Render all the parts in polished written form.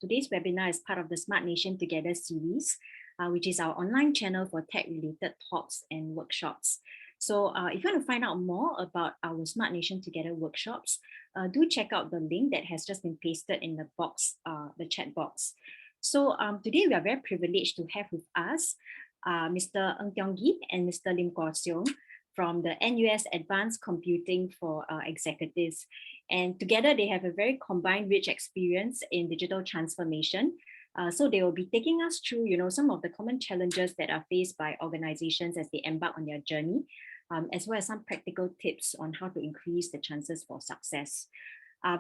Today's webinar is part of the Smart Nation Together series, which is our online channel for tech-related talks and workshops. So if you want to find out more about our Smart Nation Together workshops, do check out the link that has just been pasted in the box, the chat box. So today we are very privileged to have with us Mr. Ng Tiong Gee and Mr. Lim Guo Seong from the NUS Advanced Computing for Executives. And together they have a very combined rich experience in digital transformation. So they will be taking us through, some of the common challenges that are faced by organizations as they embark on their journey, as well as some practical tips on how to increase the chances for success.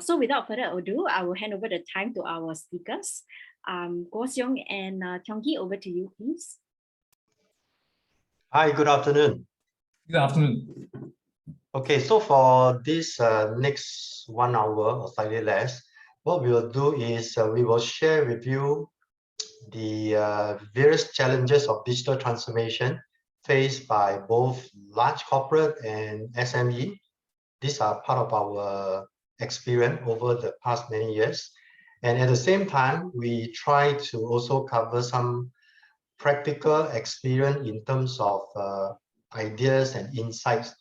So without further ado, I will hand over the time to our speakers. Guo Seong and Tiong Gee, over to you, please. Hi, good afternoon. Good afternoon. Okay, so for this next 1 hour or slightly less, what we will do is we will share with you the various challenges of digital transformation faced by both large corporate and SME. These are part of our experience over the past many years. And at the same time, we try to also cover some practical experience in terms of ideas and insights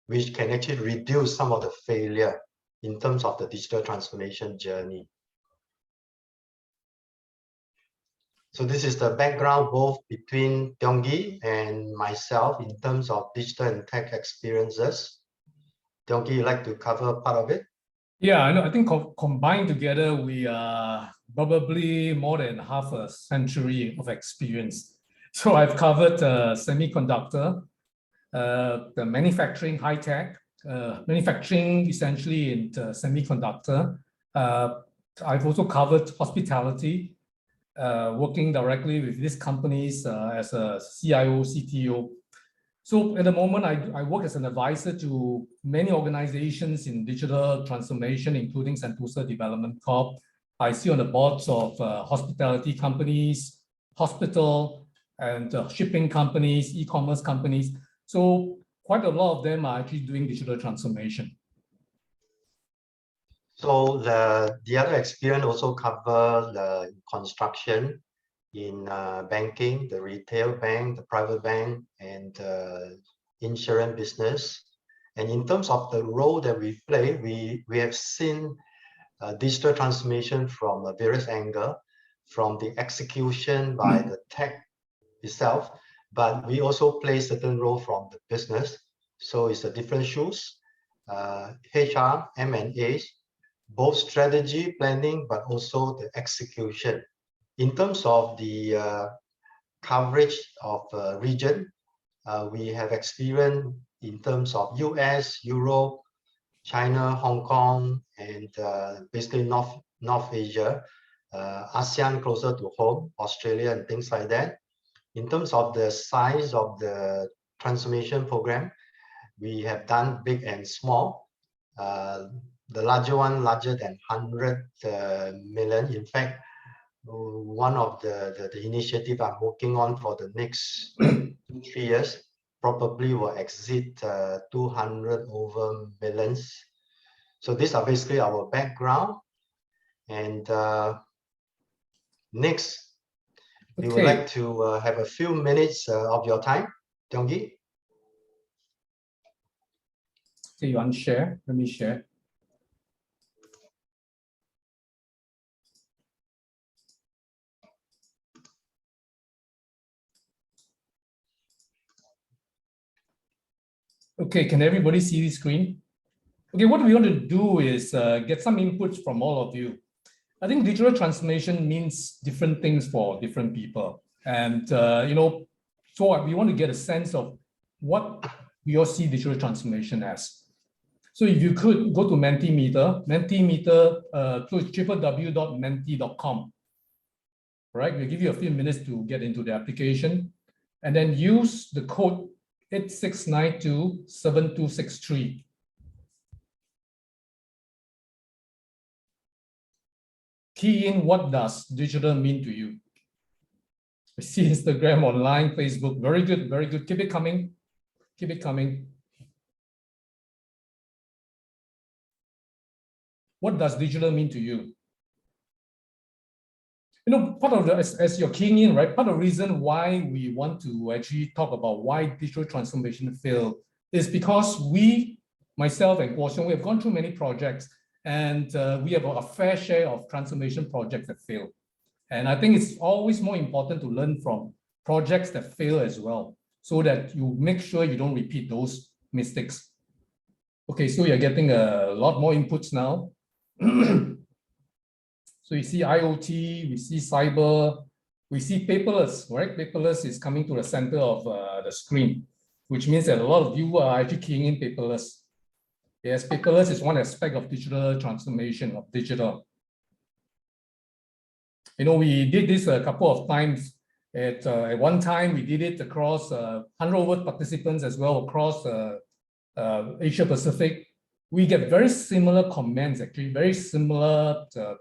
which can actually reduce some of the failure in terms of the digital transformation journey. So this is the background both between Tiong Gee and myself in terms of digital and tech experiences. Tiong Gee, you'd like to cover part of it? Yeah, I think combined together, we are probably more than half a century of experience. So I've covered semiconductor, the manufacturing, high tech, manufacturing essentially in semiconductor. I've also covered hospitality, working directly with these companies as a CIO, CTO. So at the moment, I work as an advisor to many organizations in digital transformation, including Sentosa Development Corp. I sit on the boards of hospitality companies, hospital, and shipping companies, e-commerce companies. So quite a lot of them are actually doing digital transformation. So the other experience also cover the construction in banking, the retail bank, the private bank, and insurance business. And in terms of the role that we play, we have seen digital transformation from a various angles, from the execution by the tech itself, but we also play certain role from the business. So it's a different shoes, HR, M&A, both strategy planning, but also the execution. In terms of the coverage of region, we have experience in terms of US, Europe, China, Hong Kong, and basically North Asia, ASEAN closer to home, Australia, and things like that. In terms of the size of the transformation program, we have done big and small. The larger one, larger than 100 million. In fact, one of the initiative I'm working on for the next 2-3 years probably will exceed 200 over millions. So these are basically our background. And next, we would like to have a few minutes of your time. Tiong Gee? So you want to share? Let me share. Okay, can everybody see the screen? Okay, what we want to do is get some inputs from all of you. I think digital transformation means different things for different people. And, so we want to get a sense of what we all see digital transformation as. So if you could go to Mentimeter, so it's www.menti.com. Right, we'll give you a few minutes to get into the application and then use the code 86927263. Key in what does digital mean to you. I see Instagram, online, Facebook. Very good, very good. Keep it coming. Keep it coming. What does digital mean to you? Part of the, as you're keying in, right? Part of the reason why we want to actually talk about why digital transformation failed is because myself and Guo Xiong, we have gone through many projects, and we have a fair share of transformation projects that fail. And I think it's always more important to learn from projects that fail as well, so that you make sure you don't repeat those mistakes. Okay, so you're getting a lot more inputs now. So you see IoT, we see cyber, we see paperless, right? Paperless is coming to the center of the screen, which means that a lot of you are actually keying in paperless. Yes, paperless is one aspect of digital transformation, of digital. We did this a couple of times. At one time, we did it across 100 over participants as well across Asia Pacific. We get very similar comments, actually, very similar to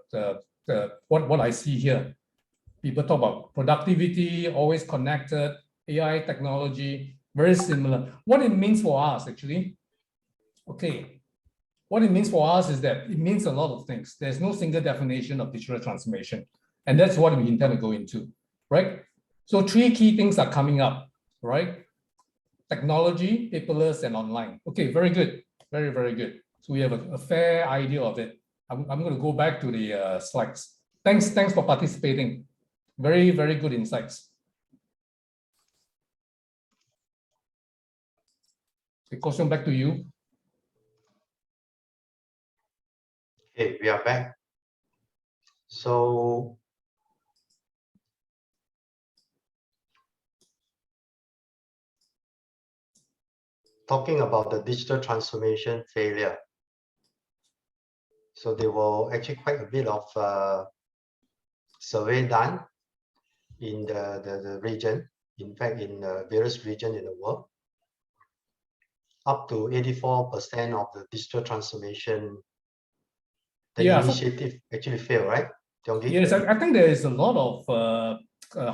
what I see here. People talk about productivity, always connected, AI technology, very similar. What it means for us, actually, okay, what it means for us is that it means a lot of things. There's no single definition of digital transformation. And that's what we intend to go into, right? So 3 key things are coming up, right? Technology, paperless, and online. Okay, very good. Very, very good. So we have a fair idea of it. I'm going to go back to the slides. Thanks for participating. Very, very good insights. Okay, Koshon, back to you. Okay, we are back. So talking about the digital transformation failure. So there were actually quite a bit of survey done in the region, in fact, in various regions in the world. Up to 84% of the digital transformation, the initiative actually failed, right? Tionggi? Yes, I think there is a lot of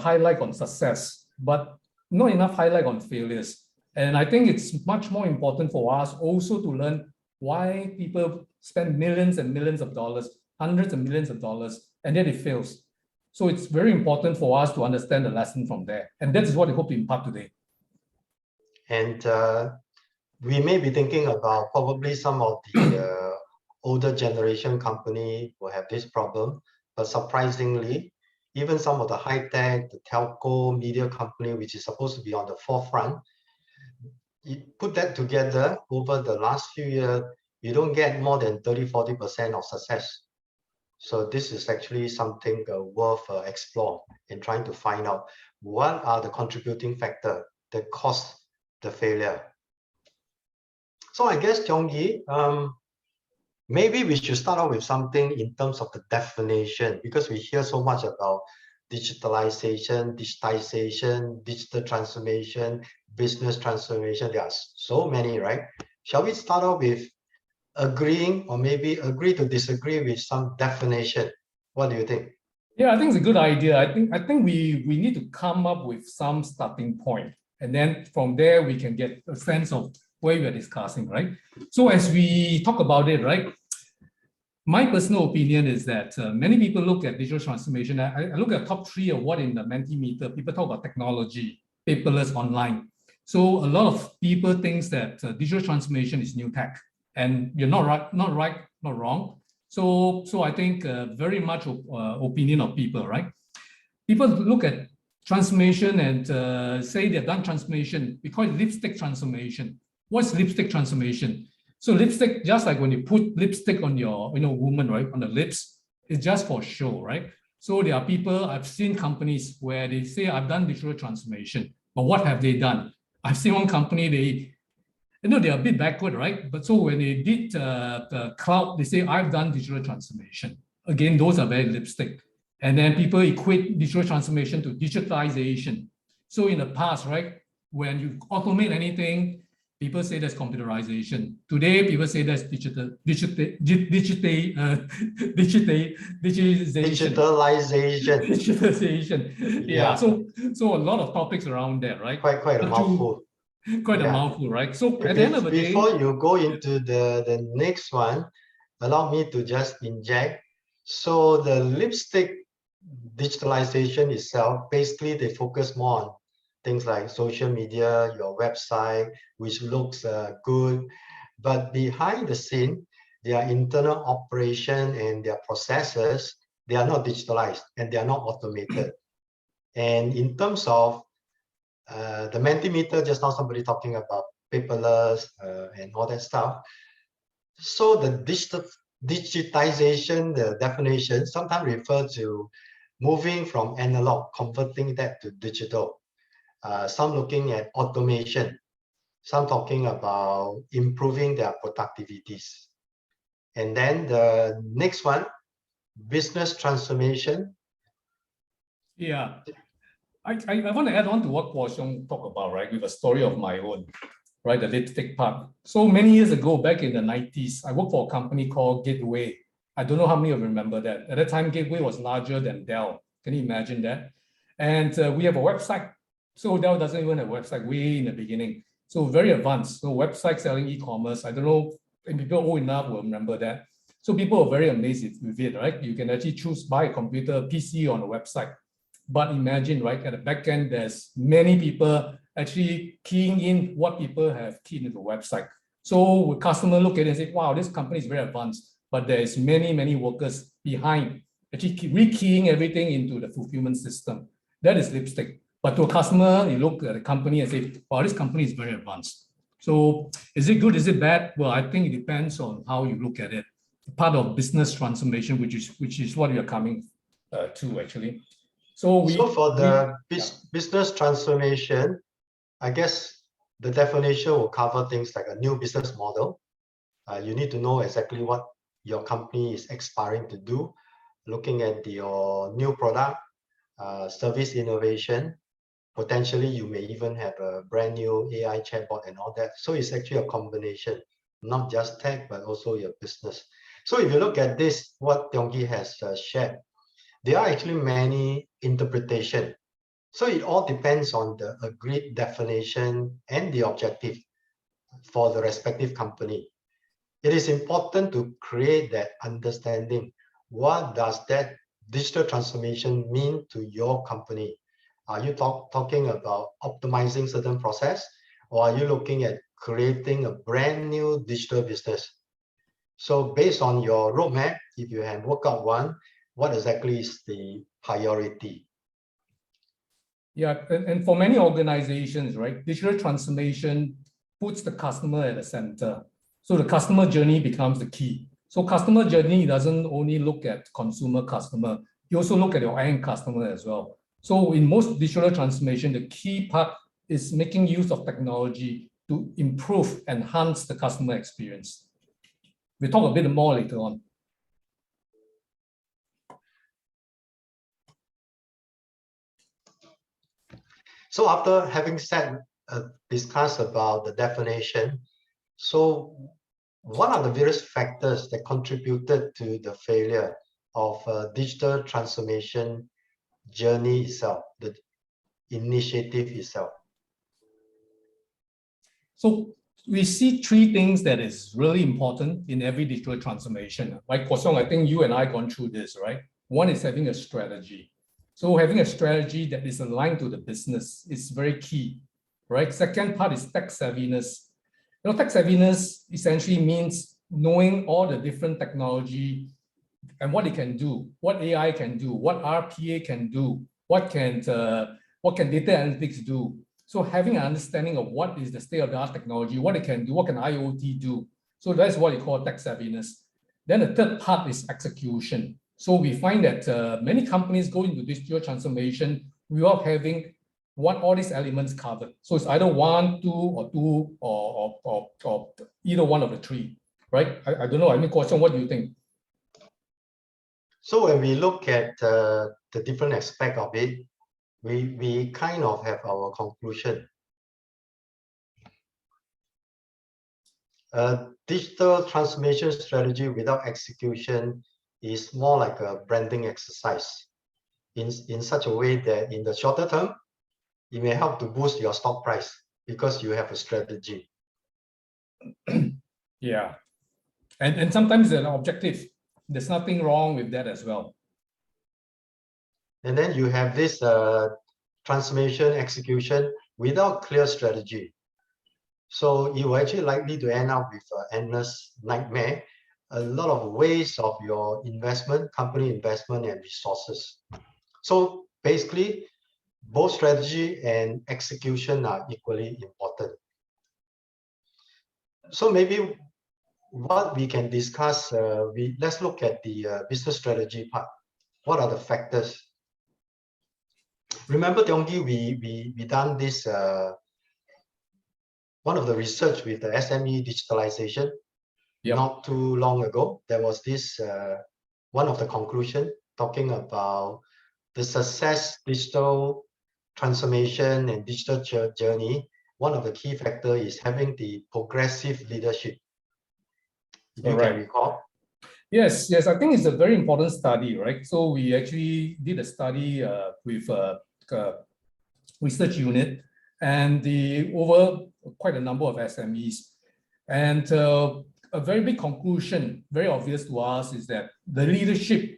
highlight on success, but not enough highlight on failures. And I think it's much more important for us also to learn why people spend millions and millions of dollars, hundreds of millions of dollars, and then it fails. So it's very important for us to understand the lesson from there. And that is what I hope to impart today. And we may be thinking about probably some of the older generation company will have this problem, but surprisingly, even some of the high-tech, the telco, media company, which is supposed to be on the forefront, you put that together over the last few years, you don't get more than 30–40% of success. So this is actually something worth explore and trying to find out what are the contributing factors that cause the failure. So I guess, Tionggi, maybe we should start out with something in terms of the definition, because we hear so much about digitalization, digitization, digital transformation, business transformation. There are so many, right? Shall we start off with agreeing, or maybe agree to disagree with some definition? What do you think? Yeah, I think it's a good idea. I think we need to come up with some starting point, and then from there we can get a sense of where we are discussing, right? So as we talk about it, right, my personal opinion is that many people look at digital transformation. I look at top 3 of what in the Mentimeter, people talk about technology, paperless, online. So a lot of people think that digital transformation is new tech, and you're not right, not wrong. So I think very much opinion of people, right? People look at transformation and say they've done transformation. We call it lipstick transformation. What's lipstick transformation? So lipstick, just like when you put lipstick on your woman, right, on the lips, it's just for show, right? So there are people, I've seen companies where they say, I've done digital transformation, but what have they done? I've seen one company, they're a bit backward, right? But so when they did the cloud, they say, I've done digital transformation. Again, those are very lipstick. And then people equate digital transformation to digitalization. So in the past, right, when you automate anything, people say that's computerization. Today, people say that's digitalization. Yeah. So a lot of topics around that, right? Quite a mouthful. Quite a mouthful, right? So at the end of the day, before you go into the next one, allow me to just inject. So the lipstick digitalization itself, basically they focus more on things like social media, your website, which looks good. But behind the scene, their internal operation and their processes, they are not digitalized and they are not automated. And in terms of the Mentimeter, just now somebody talking about paperless and all that stuff. So the digitization, the definition, sometimes refer to moving from analog, converting that to digital. Some looking at automation, some talking about improving their productivities. And then the next one, business transformation. Yeah, I want to add on to what Kwok Siong talked about, right, with a story of my own, right, the lipstick part. So many years ago, back in the 90s, I worked for a company called Gateway. I don't know how many of you remember that. At that time, Gateway was larger than Dell. Can you imagine that? And we have a website. So Dell doesn't even have a website way in the beginning. So very advanced. So website selling e-commerce. I don't know if people old enough will remember that. So people are very amazed with it, right? You can actually choose buy a computer, PC on a website. But imagine, right, at the back end, there's many people actually keying in what people have keyed into the website. So the customer look at it and say, wow, this company is very advanced, but there is many workers behind actually rekeying everything into the fulfillment system. That is lipstick. But to a customer, you look at the company and say, wow, this company is very advanced. So is it good? Is it bad? Well, I think it depends on how you look at it. Part of business transformation, which is what you're coming to actually. So for the business transformation, I guess the definition will cover things like a new business model. You need to know exactly what your company is aspiring to do, looking at your new product, service innovation. Potentially, you may even have a brand new AI chatbot and all that. So it's actually a combination, not just tech, but also your business. So if you look at this, what Tiong has shared, there are actually many interpretations. So it all depends on the agreed definition and the objective for the respective company. It is important to create that understanding. What does that digital transformation mean to your company? Are you talking about optimizing certain process, or are you looking at creating a brand new digital business? So based on your roadmap, if you have worked out one, what exactly is the priority? Yeah, and for many organizations, right, digital transformation puts the customer at the center. So the customer journey becomes the key. So customer journey doesn't only look at consumer customer, you also look at your end customer as well. So in most digital transformation, the key part is making use of technology to improve, enhance the customer experience. We'll talk a bit more later on. So after having discussed about the definition, so what are the various factors that contributed to the failure of digital transformation journey itself, the initiative itself? So we see three things that is really important in every digital transformation. Like Kwok Siong, I think you and I gone through this, right? One is having a strategy. So having a strategy that is aligned to the business is very key, right? Second part is tech savviness. You know, tech savviness essentially means knowing all the different technology and what it can do, what AI can do, what RPA can do, what can data analytics do. So having an understanding of what is the state-of-the-art technology, what it can do, what can IoT do. So that's what you call tech savviness. Then the third part is execution. So we find that many companies go into digital transformation without having all these elements covered. So it's either one, two, or either one of the three, right? I don't know. I mean, Kwok Siong, what do you think? So when we look at the different aspect of it, we kind of have our conclusion. Digital transformation strategy without execution is more like a branding exercise in such a way that in the shorter term, it may help to boost your stock price because you have a strategy. Yeah. And sometimes an objective. There's nothing wrong with that as well. And then you have this transformation execution without clear strategy. So you are actually likely to end up with an endless nightmare, a lot of waste of your investment, company investment and resources. So basically, both strategy and execution are equally important. So maybe what we can discuss, let's look at the business strategy part. What are the factors? Remember, Tionggi, we done this, one of the research with the SME digitalization. Yep. Not too long ago. There was this, one of the conclusion talking about the success digital transformation and digital journey. One of the key factors is having the progressive leadership. If you can recall. Yes, I think it's a very important study, right? So we actually did a study with a research unit and over quite a number of SMEs. And a very big conclusion, very obvious to us, is that the leadership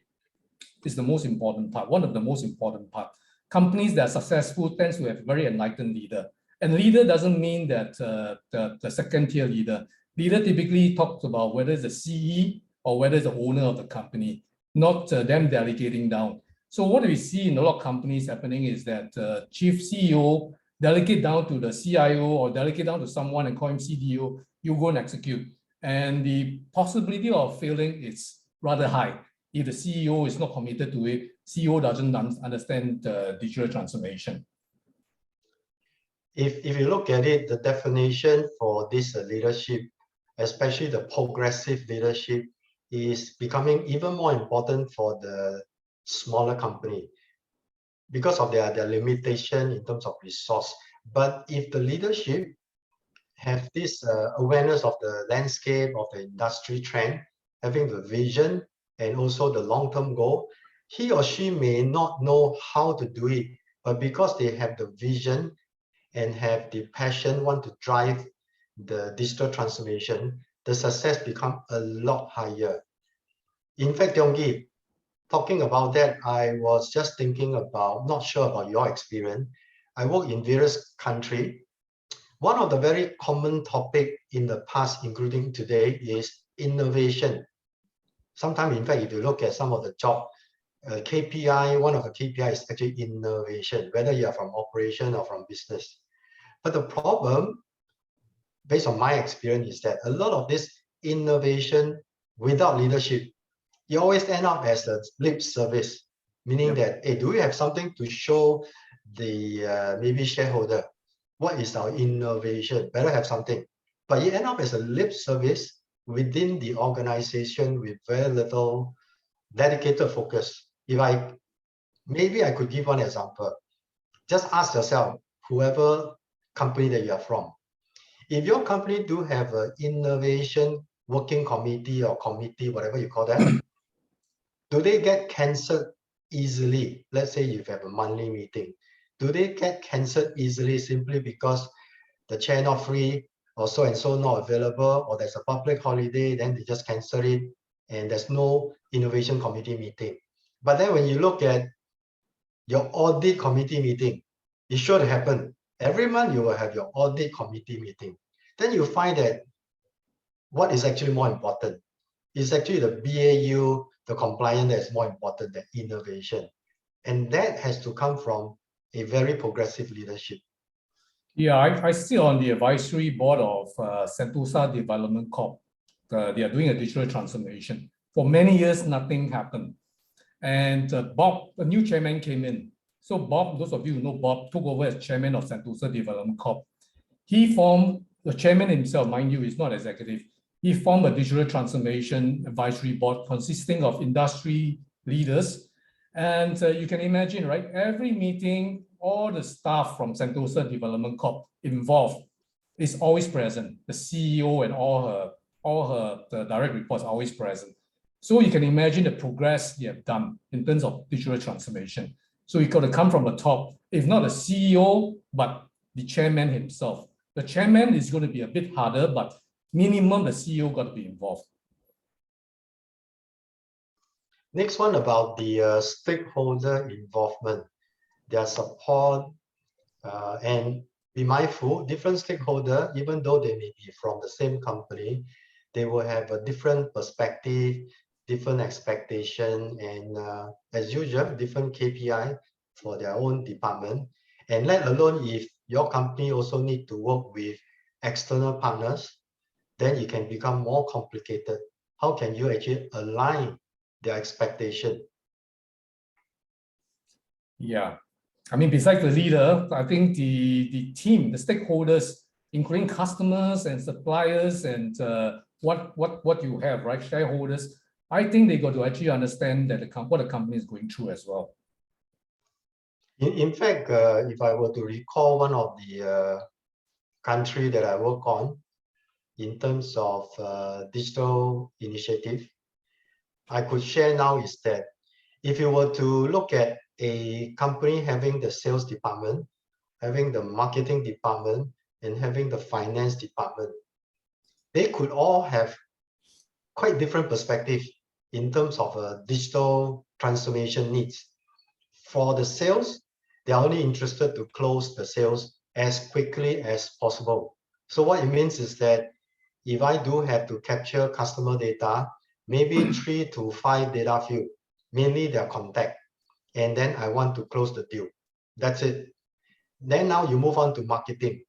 is the most important part, one of the most important part. Companies that are successful tend to have a very enlightened leader. And leader doesn't mean that the second tier leader. Leader typically talks about whether it's the CE or whether it's the owner of the company, not them delegating down. So what we see in a lot of companies happening is that chief CEO delegate down to the CIO or delegate down to someone and call him CDO, you go and execute. And the possibility of failing is rather high. If the CEO is not committed to it, CEO doesn't understand the digital transformation. If you look at it, the definition for this leadership, especially the progressive leadership, is becoming even more important for the smaller company because of their limitation in terms of resource. But if the leadership have this awareness of the landscape of the industry trend, having the vision and also the long-term goal, he or she may not know how to do it, but because they have the vision and have the passion, want to drive the digital transformation, the success become a lot higher. In fact, Tionggi, talking about that, I was just thinking about, not sure about your experience. I work in various countries. One of the very common topic in the past, including today, is innovation. Sometimes, in fact, if you look at some of the job KPI, one of the KPI is actually innovation, whether you are from operation or from business. But the problem, based on my experience, is that a lot of this innovation without leadership, you always end up as a lip service, meaning that, hey, do we have something to show the maybe shareholder? What is our innovation? Better have something. But you end up as a lip service within the organization with very little dedicated focus. Maybe I could give one example. Just ask yourself, whoever company that you are from, if your company do have an innovation working committee or committee, whatever you call that, do they get cancelled easily? Let's say you have a monthly meeting. Do they get cancelled easily simply because the chair not free or so and so not available, or there's a public holiday, then they just cancel it and there's no innovation committee meeting? But then when you look at your audit committee meeting, it's sure to happen. Every month you will have your audit committee meeting. Then you find that what is actually more important is actually the BAU, the compliance, that is more important than innovation. And that has to come from a very progressive leadership. Yeah, I sit on the advisory board of Sentosa Development Corp. They are doing a digital transformation. For many years, nothing happened. And Bob, a new chairman, came in. So Bob, those of you who know Bob, took over as chairman of Sentosa Development Corp. He formed, the chairman himself, mind you, is not executive. He formed a digital transformation advisory board consisting of industry leaders. And you can imagine, right? Every meeting, all the staff from Sentosa Development Corp involved is always present. The CEO and all her the direct reports are always present. So you can imagine the progress they have done in terms of digital transformation. So you got to come from the top, if not the CEO, but the chairman himself. The chairman is going to be a bit harder, but minimum the CEO got to be involved. Next one about the stakeholder involvement, their support, and be mindful, different stakeholder, even though they may be from the same company, they will have a different perspective, different expectation, and as usual, different KPI for their own department. And let alone if your company also need to work with external partners, then it can become more complicated. How can you actually align their expectation? Yeah. I mean, besides the leader, I think the team, the stakeholders, including customers and suppliers and what you have, right? Shareholders, I think they got to actually understand that what the company is going through as well. In fact, if I were to recall one of the country that I work on in terms of digital initiative, I could share now is that if you were to look at a company having the sales department, having the marketing department, and having the finance department, they could all have quite different perspective in terms of digital transformation needs. For the sales, they are only interested to close the sales as quickly as possible. So what it means is that if I do have to capture customer data, maybe 3 to 5 data field, mainly their contact, and then I want to close the deal. That's it. Then now you move on to marketing.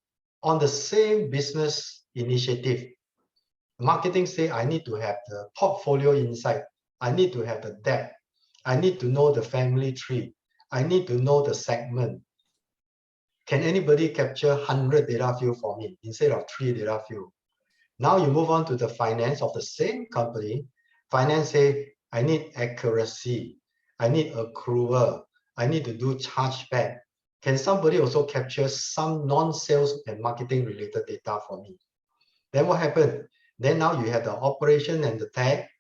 On the same business initiative, marketing say I need to have the portfolio insight. I need to have the depth. I need to know the family tree. I need to know the segment. Can anybody capture 100 data field for me instead of 3 data field? Now you move on to the finance of the same company. Finance say, I need accuracy. I need accrual. I need to do chargeback. Can somebody also capture some non-sales and marketing related data for me? Then what happened? Then now you have the operation and the tech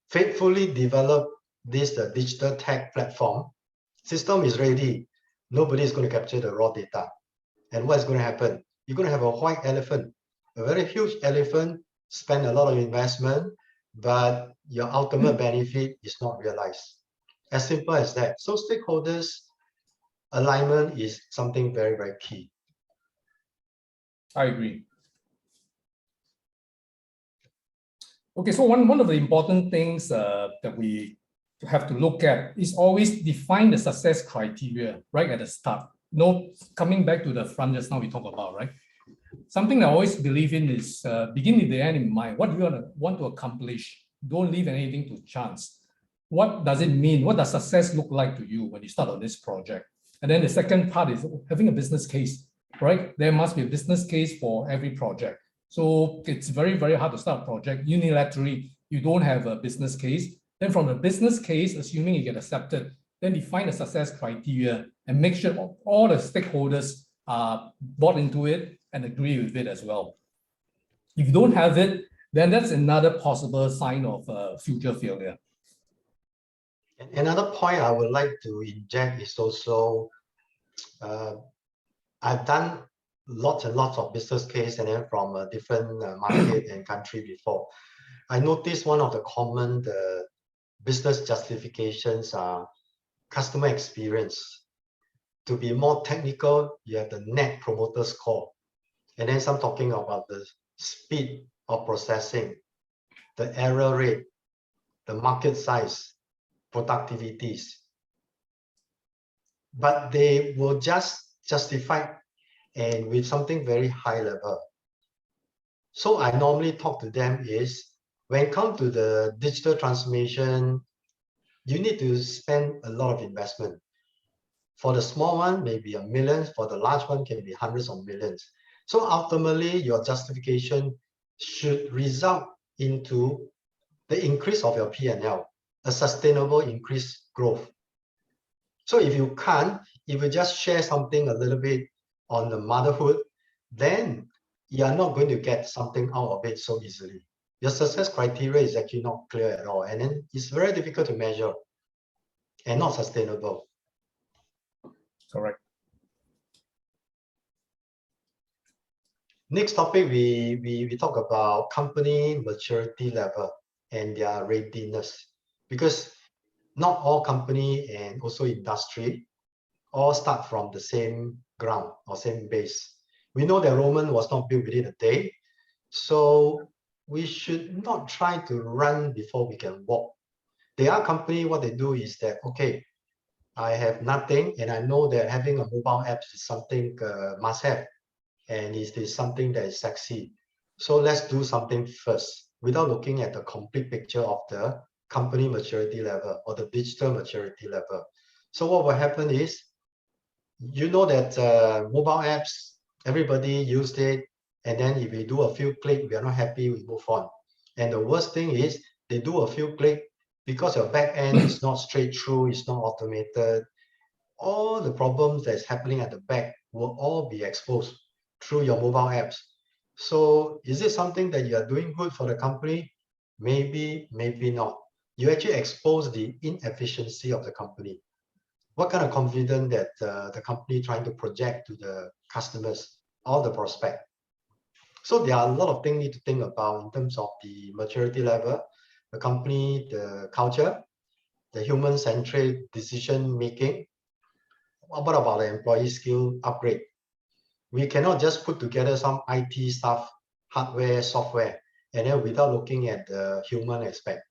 faithfully develop this digital tech platform. System is ready. Nobody is going to capture the raw data. And what's going to happen? You're going to have a white elephant, a very huge elephant, spend a lot of investment, but your ultimate benefit is not realized. As simple as that. So stakeholders alignment is something very, very key. I agree. Okay, so one of the important things that we have to look at is always define the success criteria right at the start. Coming back to the front just now we talked about, right? Something I always believe in is begin with the end in mind. What do you want to accomplish? Don't leave anything to chance. What does it mean? What does success look like to you when you start on this project? And then the second part is having a business case, right? There must be a business case for every project. So it's very, very hard to start a project unilaterally. You don't have a business case. Then from the business case, assuming you get accepted, then define the success criteria and make sure all the stakeholders are bought into it and agree with it as well. If you don't have it, then that's another possible sign of future failure. Another point I would like to inject is also, I've done lots and lots of business case and then from a different market and country before. I noticed one of the common business justifications are customer experience. To be more technical, you have the net promoter score. And then some talking about the speed of processing, the error rate, the market size, productivities. But they will just justify and with something very high level. So I normally talk to them is, when it comes to the digital transformation, you need to spend a lot of investment. For the small one, maybe $1 million. For the large one, can be hundreds of millions. So ultimately, your justification should result into the increase of your P&L, a sustainable increased growth. So if you can't, if you just share something a little bit on the motherhood, then you are not going to get something out of it so easily. Your success criteria is actually not clear at all. And then it's very difficult to measure and not sustainable. Correct. Next topic, we talk about company maturity level and their readiness. because not all company and also industry all start from the same ground or same base. We know that Roman was not built within a day, so we should not try to run before we can walk. There are company, what they do is that, okay, I have nothing and I know that having a mobile app is something must have, and it is something that is sexy. So let's do something first without looking at the complete picture of the company maturity level or the digital maturity level. So what will happen is, you know that mobile apps, everybody used it, and then if we do a few clicks, we are not happy, we move on. And the worst thing is, they do a few clicks, because your back end is not straight through, it's not automated, all the problems that's happening at the back will all be exposed through your mobile apps. So is it something that you are doing good for the company? Maybe, maybe not. You actually expose the inefficiency of the company. What kind of confidence that the company trying to project to the customers or the prospect? So there are a lot of things need to think about in terms of the maturity level, the company, the culture, the human-centric decision making. What about the employee skill upgrade? We cannot just put together some IT stuff, hardware, software, and then without looking at the human aspect.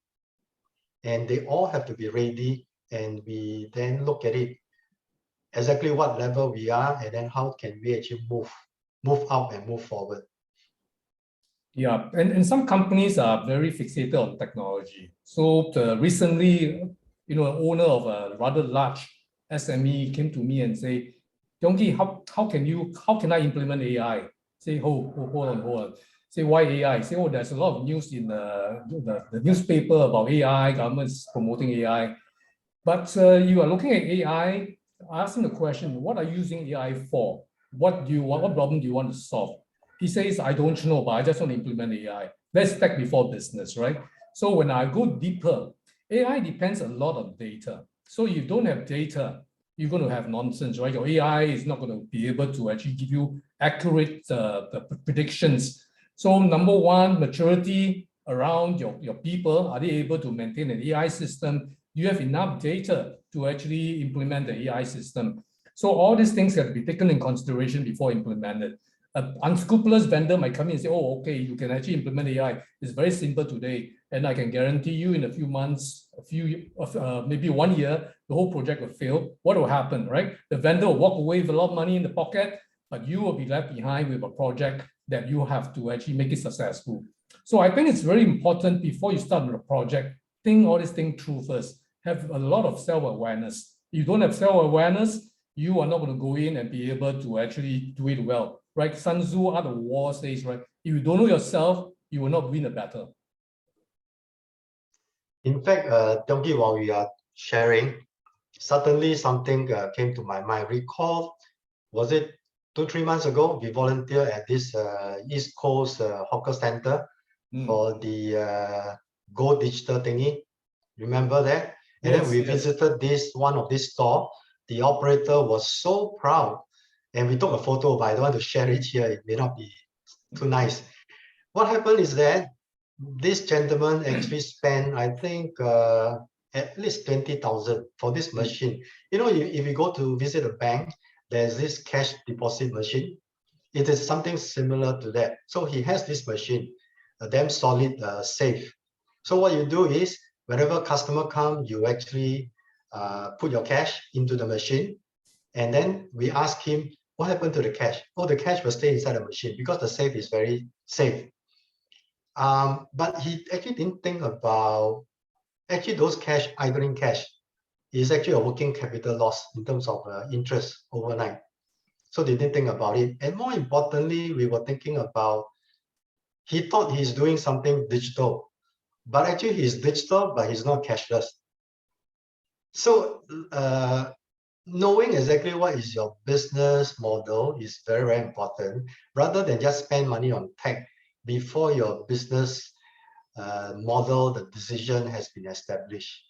And they all have to be ready, and we then look at it exactly what level we are, and then how can we actually move up and move forward. Yeah, and some companies are very fixated on technology. So recently, an owner of a rather large SME came to me and say, Yonggi, how can I implement AI? Say, hold on. Say, why AI? Say, oh, there's a lot of news in the newspaper about AI, government's promoting AI. But you are looking at AI, asking the question, what are you using AI for? What problem do you want to solve? He says, I don't know, but I just want to implement AI. That's tech before business, right? So when I go deeper, AI depends a lot on data. So if you don't have data, you're going to have nonsense, right? Your AI is not going to be able to actually give you accurate predictions. So number one, maturity around your people. Are they able to maintain an AI system? Do you have enough data to actually implement the AI system? So all these things have to be taken in consideration before implemented. An unscrupulous vendor might come in and say, oh, okay, you can actually implement AI. It's very simple today. And I can guarantee you in a few months, maybe 1 year, the whole project will fail. What will happen, right? The vendor will walk away with a lot of money in the pocket, but you will be left behind with a project that you have to actually make it successful. So I think it's very important before you start a project, think all these things through first. Have a lot of self-awareness. If you don't have self-awareness, you are not going to go in and be able to actually do it well. Right? Sun Tzu, Art of War says, right? If you don't know yourself, you will not win a battle. In fact, Yonggi, while we are sharing, suddenly something came to my mind. Recall, was it 2-3 months ago, we volunteered at this East Coast hawker center for the Go Digital thingy. Remember that? And then we visited one of these stores. The operator was so proud. And we took a photo, but I don't want to share it here. It may not be too nice. What happened is that this gentleman actually spent, I think, at least 20,000 for this machine. You know, if you go to visit a bank, there's this cash deposit machine. It is something similar to that. So he has this machine, a damn solid safe. So what you do is, whenever customer comes, you actually put your cash into the machine. And then we ask him, what happened to the cash? Oh, the cash will stay inside the machine because the safe is very safe. But he actually didn't think about, actually those cash, idling cash, is actually a working capital loss in terms of interest overnight. So they didn't think about it. And more importantly, we were thinking about, he thought he's doing something digital, but actually he's digital, but he's not cashless. So knowing exactly what is your business model is very, very important, rather than just spend money on tech before your business model, the decision has been established.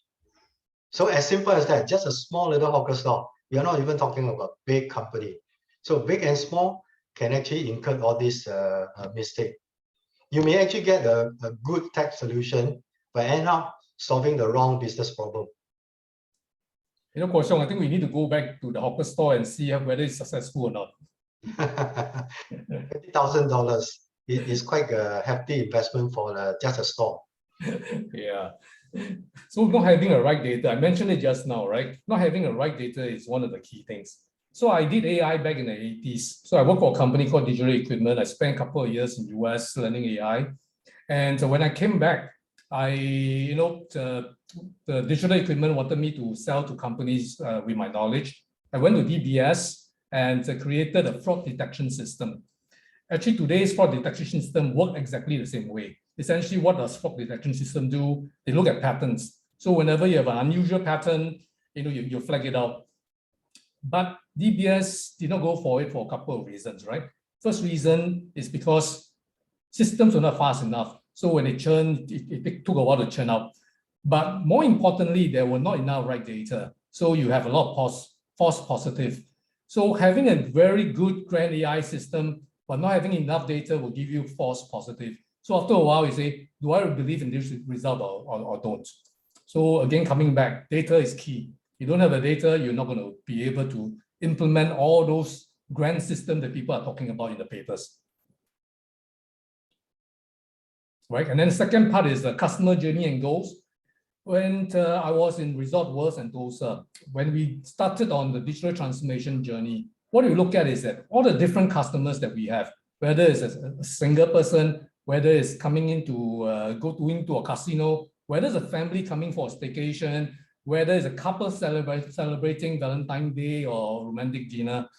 So as simple as that, just a small little hawker store. We are not even talking about big company. So big and small can actually incur all these mistakes. You may actually get a good tech solution, but end up solving the wrong business problem. You know, Koh Xiong, I think we need to go back to the hawker store and see whether it's successful or not. $50,000 is quite a hefty investment for just a store. Yeah. So not having a right data, I mentioned it just now, right? Not having a right data is one of the key things. So I did AI back in the 80s. So I worked for a company called Digital Equipment. I spent a couple of years in the US learning AI. And when I came back, the Digital Equipment wanted me to sell to companies with my knowledge. I went to DBS and created a fraud detection system. Actually, today's fraud detection system works exactly the same way. Essentially, what does fraud detection system do? They look at patterns. So whenever you have an unusual pattern, you flag it out. But DBS did not go for it for a couple of reasons, right? First reason is because systems were not fast enough. So when they churned, it took a while to churn out. But more importantly, there were not enough right data. So you have a lot of false positive. So having a very good grand AI system, but not having enough data will give you false positive. So after a while, you say, do I believe in this result or don't? So again, coming back, data is key. You don't have the data, you're not going to be able to implement all those grand systems that people are talking about in the papers. Right? And then the second part is the customer journey and goals. When I was in Resort World Sentosa, when we started on the digital transformation journey, what we look at is that all the different customers that we have, whether it's a single person, whether it's coming into going to a casino, whether it's a family coming for a staycation, whether it's a couple celebrating Valentine's Day or romantic dinner,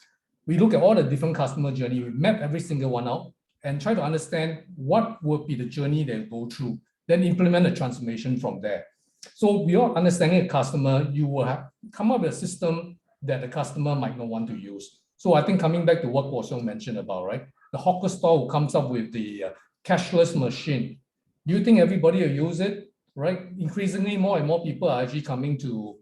we look at all the different customer journey, we map every single one out and try to understand what will be the journey they go through, then implement a transformation from there. So beyond understanding a customer, you will have come up with a system that the customer might not want to use. So I think coming back to what Koh Xiong mentioned about, right? The hawker store who comes up with the cashless machine. Do you think everybody will use it? Right? Increasingly, more and more people are actually coming to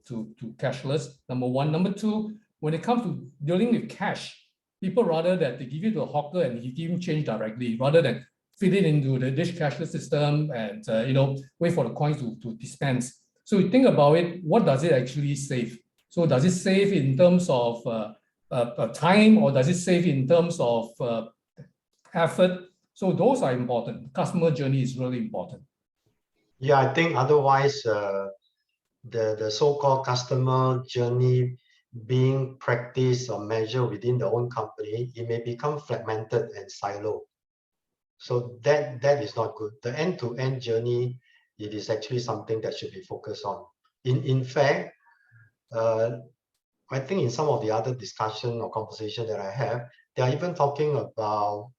cashless, number one. Number two, when it comes to dealing with cash, people rather that they give you to a hawker and he give him change directly, rather than feed it into the dish cashless system and wait for the coins to dispense. So you think about it, what does it actually save? So does it save in terms of time, or does it save in terms of effort? So those are important. Customer journey is really important. Yeah, I think otherwise the so-called customer journey being practiced or measured within the own company, it may become fragmented and siloed. So that is not good. The end-to-end journey, it is actually something that should be focused on. In fact, I think in some of the other discussion or conversation that I have, they are even talking about,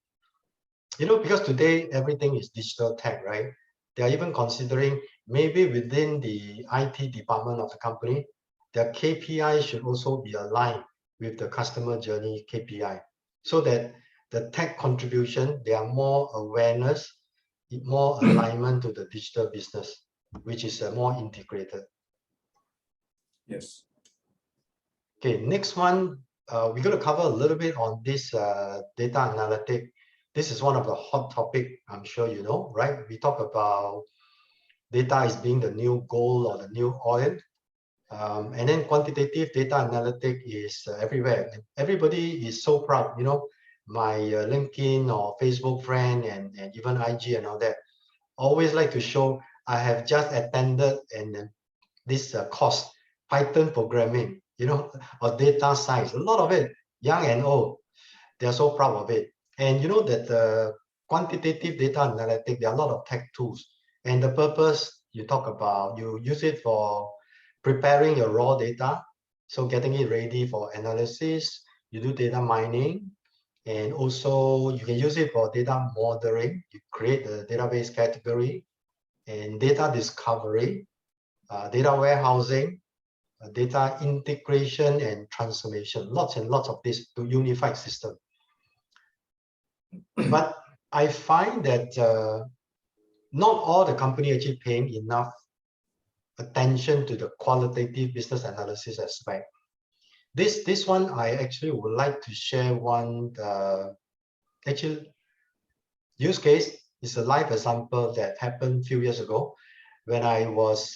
because today everything is digital tech, right? They are even considering maybe within the IT department of the company, their KPI should also be aligned with the customer journey KPI, so that the tech contribution, there are more awareness, more alignment to the digital business, which is more integrated. Yes. Okay, next one, we're going to cover a little bit on this data analytic. This is one of the hot topic, I'm sure you know, right? We talk about data as being the new gold or the new oil. And then quantitative data analytic is everywhere. Everybody is so proud, my LinkedIn or Facebook friend and even IG and all that, always like to show, I have just attended this course, Python programming, or data science, a lot of it, young and old, they're so proud of it. And you know that the quantitative data analytic, there are a lot of tech tools. And the purpose you talk about, you use it for preparing your raw data, so getting it ready for analysis, you do data mining, and also you can use it for data modeling. You create a database category and data discovery, data warehousing, data integration and transformation, lots and lots of this to unified system. But I find that not all the company actually paying enough attention to the qualitative business analysis aspect. This one, I actually would like to share one actual use case. It's a live example that happened a few years ago. when I was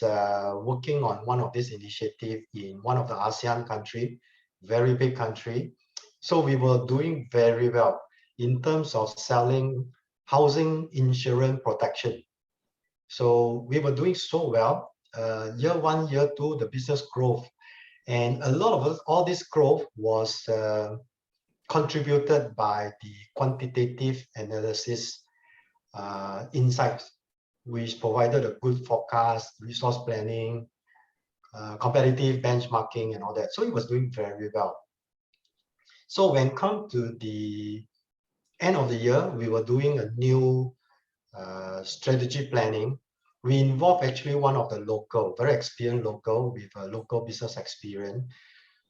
working on one of these initiatives in one of the ASEAN country, very big country. So we were doing very well in terms of selling housing insurance protection. So we were doing so well. Year 1, year 2, the business growth. And a lot of all this growth was contributed by the quantitative analysis insights, which provided a good forecast, resource planning, competitive benchmarking, and all that. So it was doing very well. So when come to the end of the year, we were doing a new strategy planning. We involved actually one of the local, very experienced local with a local business experience.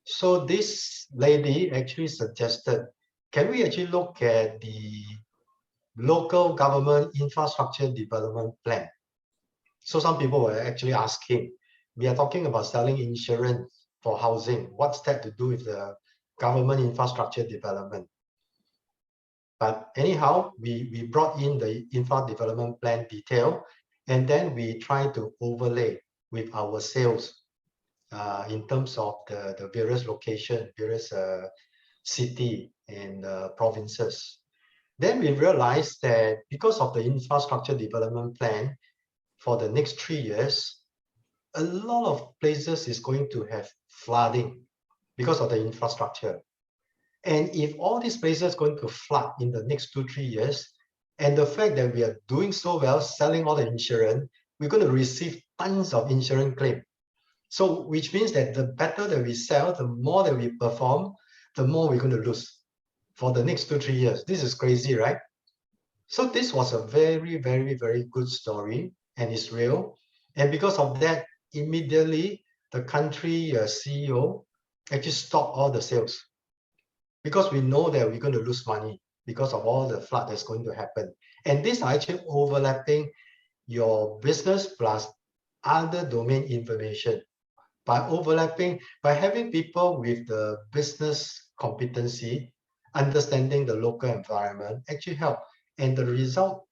So this lady actually suggested, can we actually look at the local government infrastructure development plan? So some people were actually asking, we are talking about selling insurance for housing. What's that to do with the government infrastructure development? But anyhow, we brought in the infra development plan detail, and then we try to overlay with our sales in terms of the various locations, various city and provinces. Then we realized that because of the infrastructure development plan for the next 3 years, a lot of places is going to have flooding because of the infrastructure. And if all these places are going to flood in the next 2-3 years, and the fact that we are doing so well, selling all the insurance, we're going to receive tons of insurance claims. So which means that the better that we sell, the more that we perform, the more we're going to lose for the next 2-3 years. This is crazy, right? So this was a very, very, very good story, and it's real. And because of that, immediately the country CEO actually stopped all the sales, because we know that we're going to lose money because of all the flood that's going to happen. And these are actually overlapping your business plus other domain information. By overlapping, by having people with the business competency, understanding the local environment actually help. And the result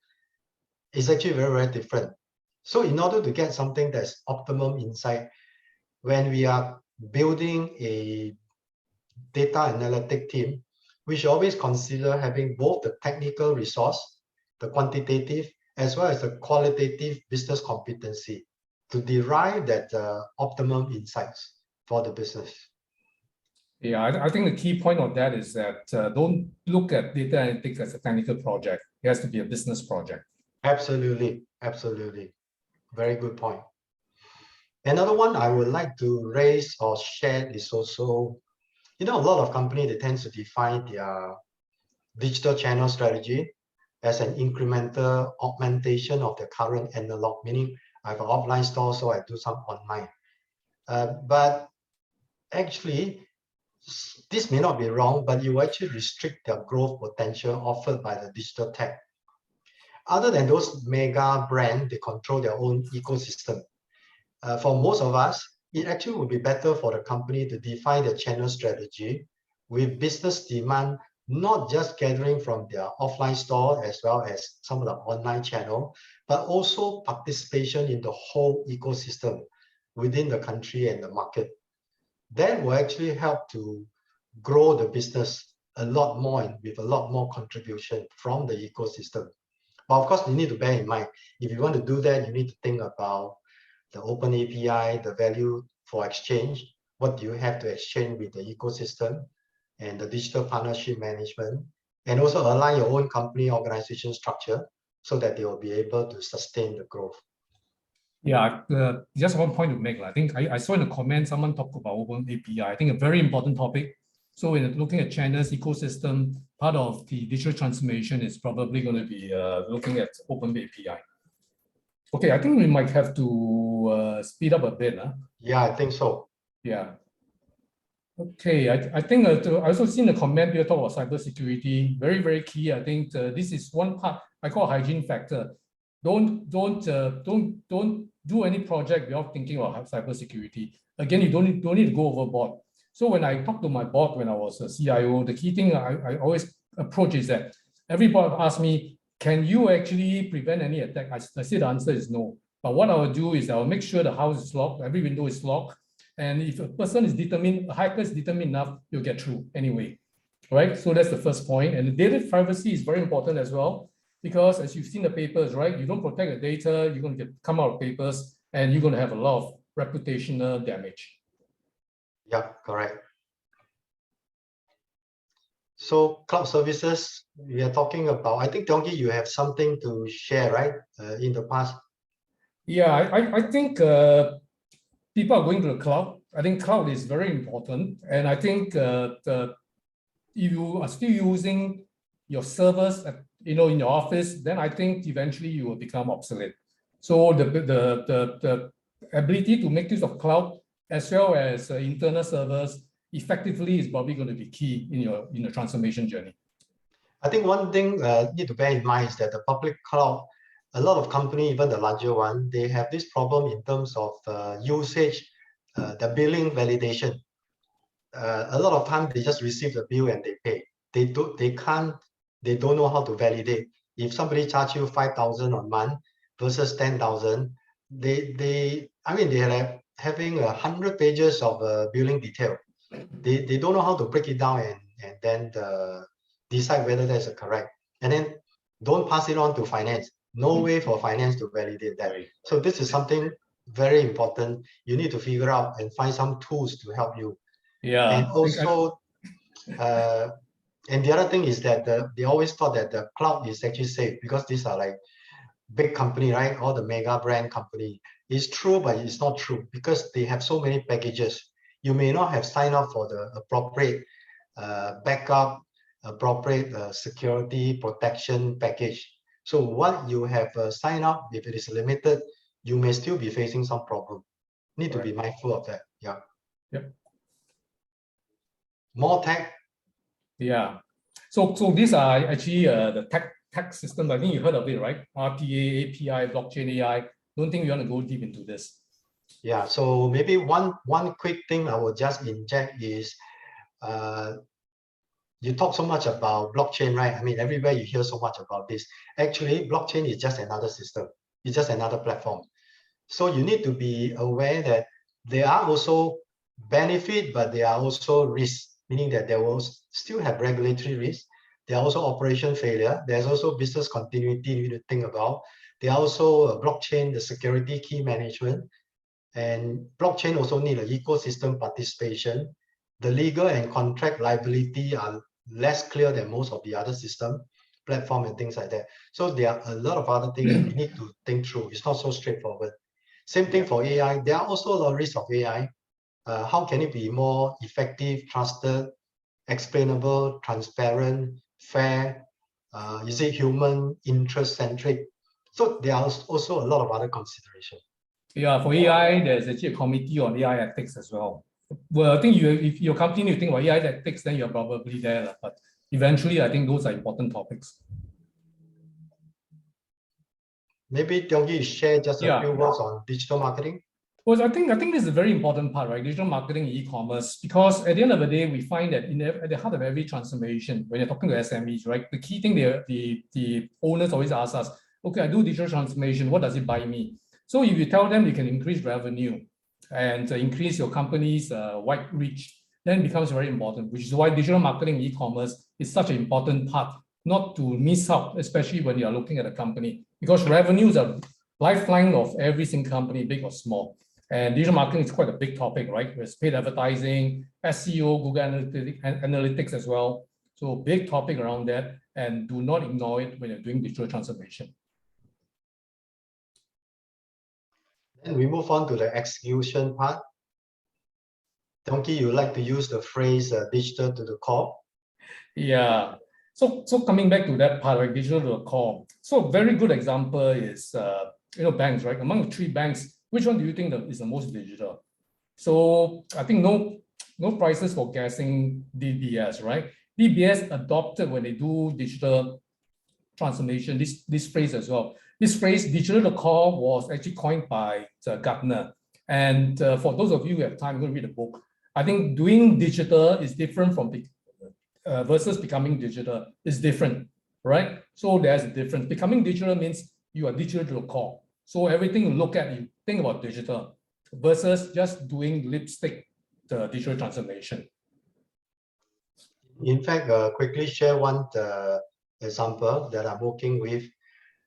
is actually very, very different. So in order to get something that's optimum insight, when we are building a data analytic team, we should always consider having both the technical resource, the quantitative, as well as the qualitative business competency to derive that optimum insights for the business. Yeah, I think the key point of that is that don't look at data analytics as a technical project. It has to be a business project. Absolutely, absolutely. Very good point. Another one I would like to raise or share is also, a lot of companies, they tend to define their digital channel strategy as an incremental augmentation of the current analog, meaning I have an offline store, so I do some online. But actually, this may not be wrong, but you actually restrict their growth potential offered by the digital tech. Other than those mega brands, they control their own ecosystem. For most of us, it actually would be better for the company to define the channel strategy with business demand, not just gathering from their offline store as well as some of the online channel, but also participation in the whole ecosystem within the country and the market. That will actually help to grow the business a lot more and with a lot more contribution from the ecosystem. But of course, you need to bear in mind, if you want to do that, you need to think about the open API, the value for exchange, what do you have to exchange with the ecosystem, and the digital partnership management, and also align your own company organization structure so that they will be able to sustain the growth. Yeah, just one point to make. I think I saw in the comment someone talked about open API. I think a very important topic. So when looking at China's ecosystem, part of the digital transformation is probably going to be looking at open API. Okay, I think we might have to speed up a bit. Yeah, I think so. Yeah. Okay, I think I also seen the comment here talk about cybersecurity. Very, very key. I think this is one part I call hygiene factor. Don't do any project without thinking about cybersecurity. Again, you don't need to go overboard. So when I talked to my board when I was a CIO, the key thing I always approach is that everybody asks me, can you actually prevent any attack? I said the answer is no. But what I will do is I will make sure the house is locked, every window is locked. And if a person is determined, a hacker is determined enough, you'll get through anyway, right? So that's the first point. And the data privacy is very important as well, because as you've seen the papers, right? You don't protect the data, you're going to come out of papers and you're going to have a lot of reputational damage. Yeah, correct. So cloud services, we are talking about, I think, Tiong Ki, you have something to share, right? In the past. Yeah, I think people are going to the cloud. I think cloud is very important. And I think if you are still using your servers at, in your office, then I think eventually you will become obsolete. So the ability to make use of cloud as well as internal servers effectively is probably going to be key in your transformation journey. I think one thing need to bear in mind is that the public cloud, a lot of companies, even the larger one, they have this problem in terms of usage, the billing validation. A lot of time they just receive the bill and they pay. They don't know how to validate. If somebody charge you 5,000 a month versus 10,000, they are having 100 pages of billing detail. They don't know how to break it down and then decide whether that's correct. And then don't pass it on to finance. No way for finance to validate that. So this is something very important. You need to figure out and find some tools to help you. Yeah. And also, and the other thing is that they always thought that the cloud is actually safe because these are like big company, right? All the mega brand company. It's true, but it's not true because they have so many packages. You may not have signed up for the appropriate backup, appropriate security protection package. So what you have signed up, if it is limited, you may still be facing some problem. Need to be mindful of that. Yeah. Yep. More tech. Yeah. So these are actually the tech system. I think you heard of it, right? RPA, API, blockchain AI. Don't think we want to go deep into this. Yeah. So maybe one quick thing I will just inject is you talk so much about blockchain, right? I mean, everywhere you hear so much about this. Actually, blockchain is just another system. It's just another platform. So you need to be aware that there are also benefits, but there are also risks, meaning that there will still have regulatory risks. There are also operation failure. There's also business continuity you need to think about. There are also blockchain, the security key management. And blockchain also need an ecosystem participation. The legal and contract liability are less clear than most of the other system, platform and things like that. So there are a lot of other things we need to think through. It's not so straightforward. Same thing for AI. There are also a lot of risks of AI. How can it be more effective, trusted, explainable, transparent, fair? Is it human, interest-centric? So there are also a lot of other considerations. Yeah, for AI, there's actually a committee on AI ethics as well. Well, I think if your company you think about AI ethics, then you're probably there. But eventually, I think those are important topics. Maybe Tiong Ki share just a few words on digital marketing. Well, I think this is a very important part, right? Digital marketing, e-commerce, because at the end of the day, we find that at the heart of every transformation, when you're talking to SMEs, right, the key thing the owners always ask us, okay, I do digital transformation, what does it buy me? So if you tell them you can increase revenue and increase your company's wide reach, then it becomes very important, which is why digital marketing, e-commerce is such an important part, not to miss out, especially when you are looking at a company, because revenues are lifeline of every single company, big or small. And digital marketing is quite a big topic, right? There's paid advertising, SEO, Google Analytics as well. So big topic around that, and do not ignore it when you're doing digital transformation. Then we move on to the execution part. Tiong Ki, you like to use the phrase digital to the core. Yeah. So coming back to that part, right, digital to the core. So a very good example is banks, right? Among the three banks, which one do you think is the most digital? So I think no prices for guessing DBS, right? DBS adopted when they do digital transformation, this phrase as well. This phrase, digital to the core, was actually coined by Gartner. And for those of you who have time, you're going to read the book. I think doing digital is different from versus becoming digital is different, right? So there's a difference. Becoming digital means you are digital to the core. So everything you look at, you think about digital versus just doing lipstick, the digital transformation. In fact, quickly share one example that I'm working with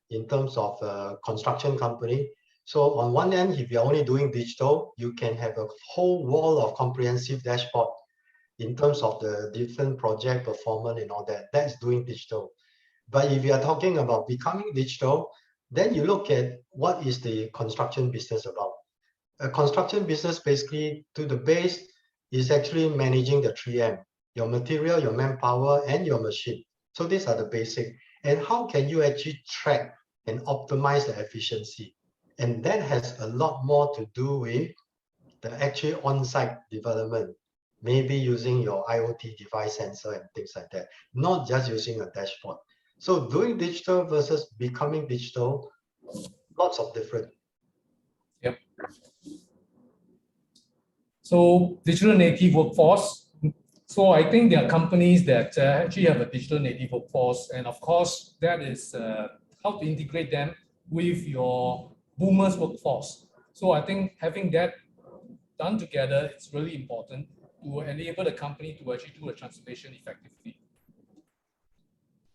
in terms of construction company. So on one end, if you're only doing digital, you can have a whole wall of comprehensive dashboard in terms of the different project performance and all that. That's doing digital. But if you are talking about becoming digital, then you look at what is the construction business about. A construction business, basically, to the base, is actually managing the 3M, your material, your manpower, and your machine. So these are the basic. And how can you actually track and optimize the efficiency? And that has a lot more to do with the actual on-site development, maybe using your IoT device sensor and things like that, not just using a dashboard. So doing digital versus becoming digital, lots of different. Yep. So digital native workforce. So I think there are companies that actually have a digital native workforce, and of course that is how to integrate them with your boomers workforce. So I think having that done together is really important to enable the company to actually do a transformation effectively.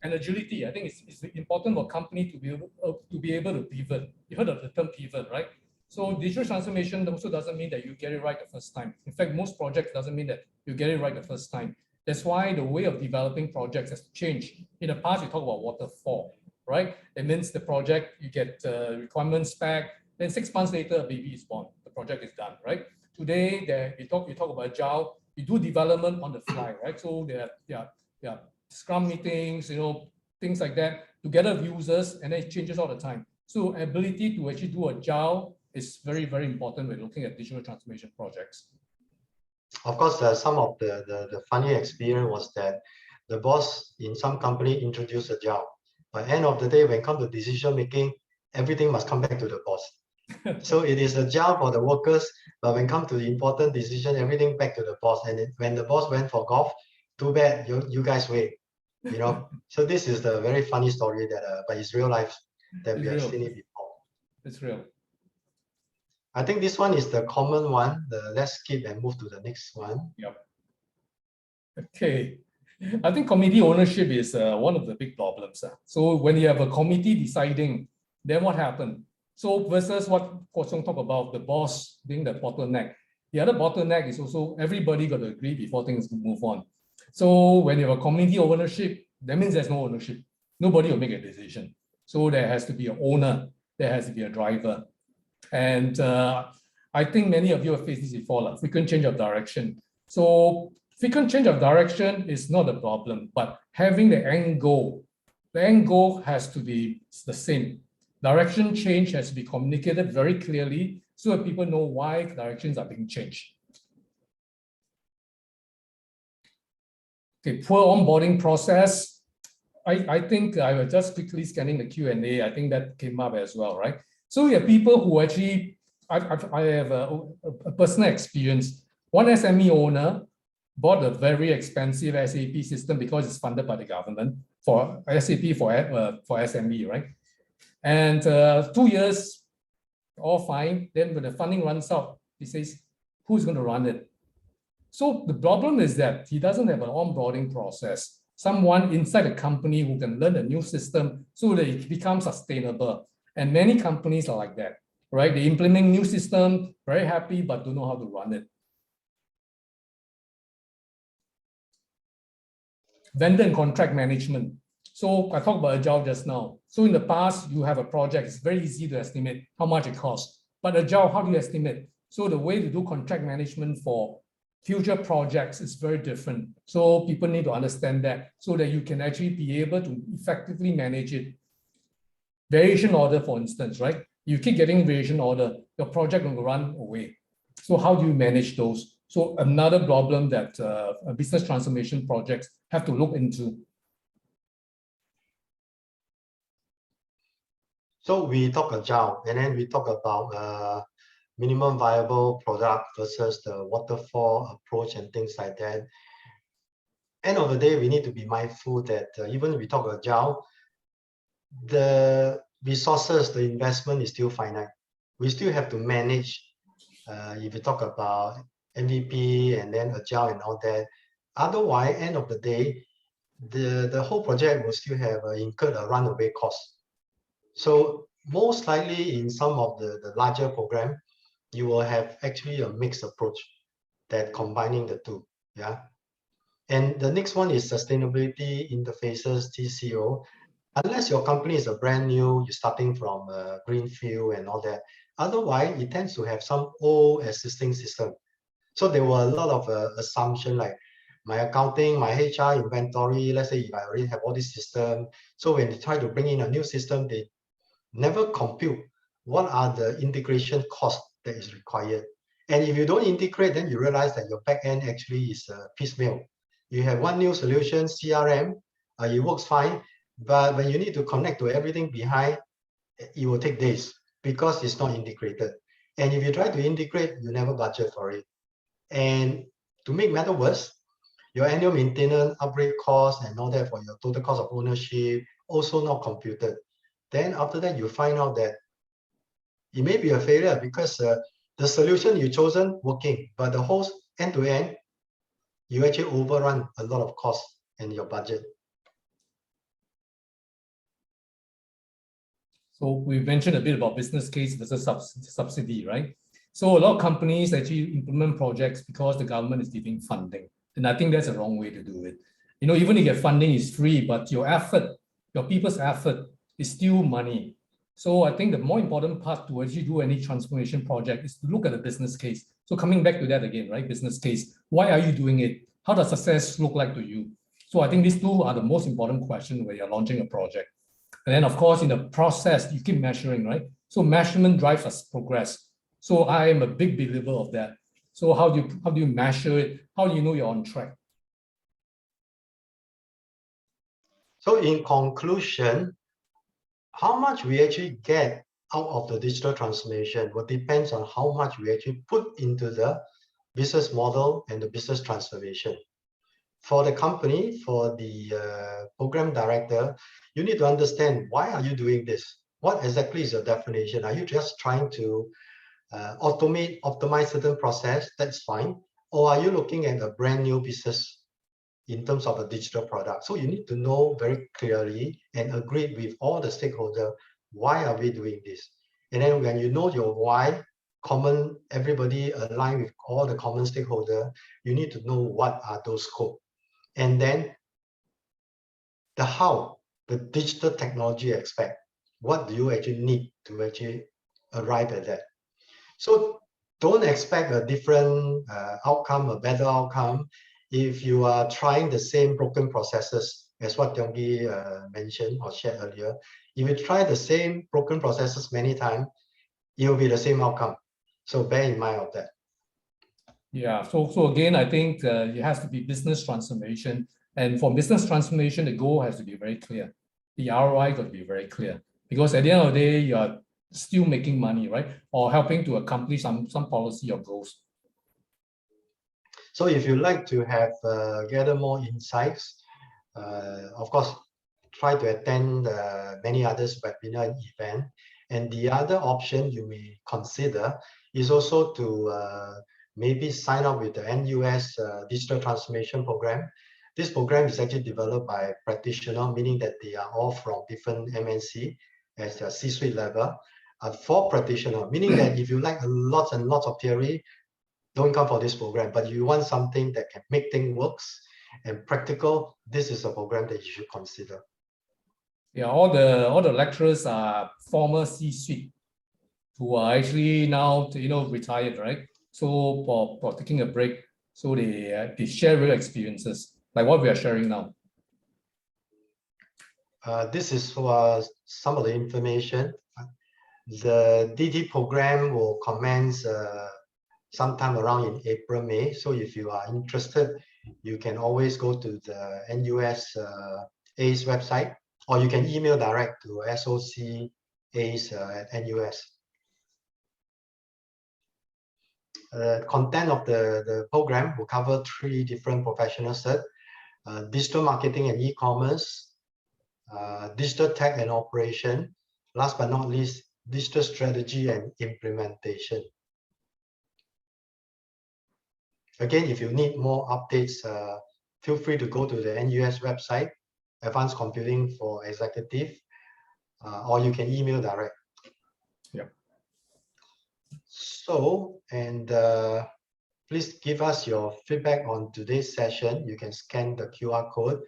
And agility, I think it's important for a company to be able to pivot. You heard of the term pivot, right? So digital transformation also doesn't mean that you get it right the first time. In fact, most projects doesn't mean that you get it right the first time. That's why the way of developing projects has changed. In the past, we talk about waterfall, right? It means the project, you get requirements back, then 6 months later, a baby is born. The project is done, right? Today, you talk about agile, you do development on the fly, right? So there are Scrum meetings, things like that, together with users, and then it changes all the time. So ability to actually do agile is very, very important when looking at digital transformation projects. Of course, some of the funny experience was that the boss in some company introduced agile. But end of the day, when it comes to decision making, everything must come back to the boss. So it is agile for the workers, but when it comes to the important decision, everything back to the boss. And when the boss went for golf, too bad, you guys wait. So this is the very funny story that, but it's real life that we have seen it before. It's real. I think this one is the common one. Let's skip and move to the next one. Yep. Okay. I think committee ownership is one of the big problems. So when you have a committee deciding, then what happened? So versus what Kuo Chung talked about, the boss being the bottleneck. The other bottleneck is also everybody got to agree before things move on. So when you have a committee ownership, that means there's no ownership. Nobody will make a decision. So there has to be an owner, there has to be a driver. And I think many of you have faced this before, frequent change of direction. So frequent change of direction is not a problem, but having the end goal has to be the same. Direction change has to be communicated very clearly so that people know why directions are being changed. Okay, poor onboarding process. I think I was just quickly scanning the Q&A. I think that came up as well, right? So we have people who actually, I have a personal experience. One SME owner bought a very expensive SAP system because it's funded by the government for SAP for SME, right? And 2 years, all fine. Then when the funding runs out, he says, who's going to run it? So the problem is that he doesn't have an onboarding process. Someone inside the company who can learn a new system so that it becomes sustainable. And many companies are like that, right? They implement new system, very happy, but don't know how to run it. Vendor and contract management. So I talked about Agile just now. So in the past, you have a project, it's very easy to estimate how much it costs. But Agile, how do you estimate? So the way to do contract management for future projects is very different. So people need to understand that so that you can actually be able to effectively manage it. Variation order, for instance, right? You keep getting variation order, your project will run away. So how do you manage those? So another problem that business transformation projects have to look into. So we talk agile, and then we talk about minimum viable product versus the waterfall approach and things like that. End of the day, we need to be mindful that even we talk agile, the resources, the investment is still finite. We still have to manage. If you talk about MVP and then Agile and all that, otherwise, end of the day, the whole project will still have incurred a runaway cost. So most likely in some of the larger program, you will have actually a mixed approach that combining the two. Yeah. And the next one is sustainability interfaces, TCO. Unless your company is a brand new, you're starting from a greenfield and all that. Otherwise, it tends to have some old existing system. So there were a lot of assumption like my accounting, my HR, inventory. Let's say if I already have all this system, so when they try to bring in a new system, they never compute what are the integration costs that is required. And if you don't integrate, then you realize that your back end actually is piecemeal. You have one new solution, CRM, it works fine, but when you need to connect to everything behind, it will take days because it's not integrated. And if you try to integrate, you never budget for it. And to make matter worse, your annual maintenance, upgrade cost, and all that for your total cost of ownership also not computed. Then after that, you find out that it may be a failure because the solution you chosen working, but the whole end-to-end, you actually overrun a lot of costs and your budget. So we mentioned a bit about business case versus subsidy, right? So a lot of companies actually implement projects because the government is giving funding. And I think that's a wrong way to do it. You know, even if your funding is free, but your effort, your people's effort is still money. So I think the more important part to actually do any transformation project is to look at the business case. So coming back to that again, right? Business case. Why are you doing it? How does success look like to you? So I think these two are the most important questions when you're launching a project. And then, of course, in the process, you keep measuring, right? So measurement drives us progress. So I am a big believer of that. So how do you measure it? How do you know you're on track? So in conclusion, how much we actually get out of the digital transformation will depends on how much we actually put into the business model and the business transformation. For the company, for the program director, you need to understand why are you doing this? What exactly is your definition? Are you just trying to optimize certain process? That's fine. Or are you looking at a brand new business in terms of a digital product? So you need to know very clearly and agree with all the stakeholders, why are we doing this? And then when you know your why, everybody align with all the common stakeholders, you need to know what are those scope. And then the how, the digital technology aspect, what do you actually need to actually arrive at that? So don't expect a different outcome, a better outcome, if you are trying the same broken processes as what Tiong-Gi mentioned or shared earlier. If you try the same broken processes many times, it will be the same outcome. So bear in mind of that. Yeah, so again, I think it has to be business transformation. And for business transformation, the goal has to be very clear. The ROI got to be very clear. Because at the end of the day, you're still making money, right? Or helping to accomplish some policy or goals. So if you like to have gather more insights, of course, try to attend many others webinar and event. And the other option you may consider is also to maybe sign up with the NUS Digital Transformation Program. This program is actually developed by practitioners, meaning that they are all from different MNC as their C-suite level. For practitioners, meaning that if you like lots and lots of theory, don't come for this program, but you want something that can make things works and practical, this is a program that you should consider. Yeah, all the lecturers are former C-suite who are actually now retired, right? So for taking a break, so they share real experiences like what we are sharing now. This is some of the information. The DT program will commence sometime around in April, May. So if you are interested, you can always go to the NUS ACE website, or you can email direct to SOC-ACE at NUS. Content of the program will cover 3 different professional cert: digital marketing and e-commerce, digital tech and operation, last but not least, digital strategy and implementation. Again, if you need more updates, feel free to go to the NUS website, Advanced Computing for Executive, or you can email direct. Yeah. So, and please give us your feedback on today's session. You can scan the QR code.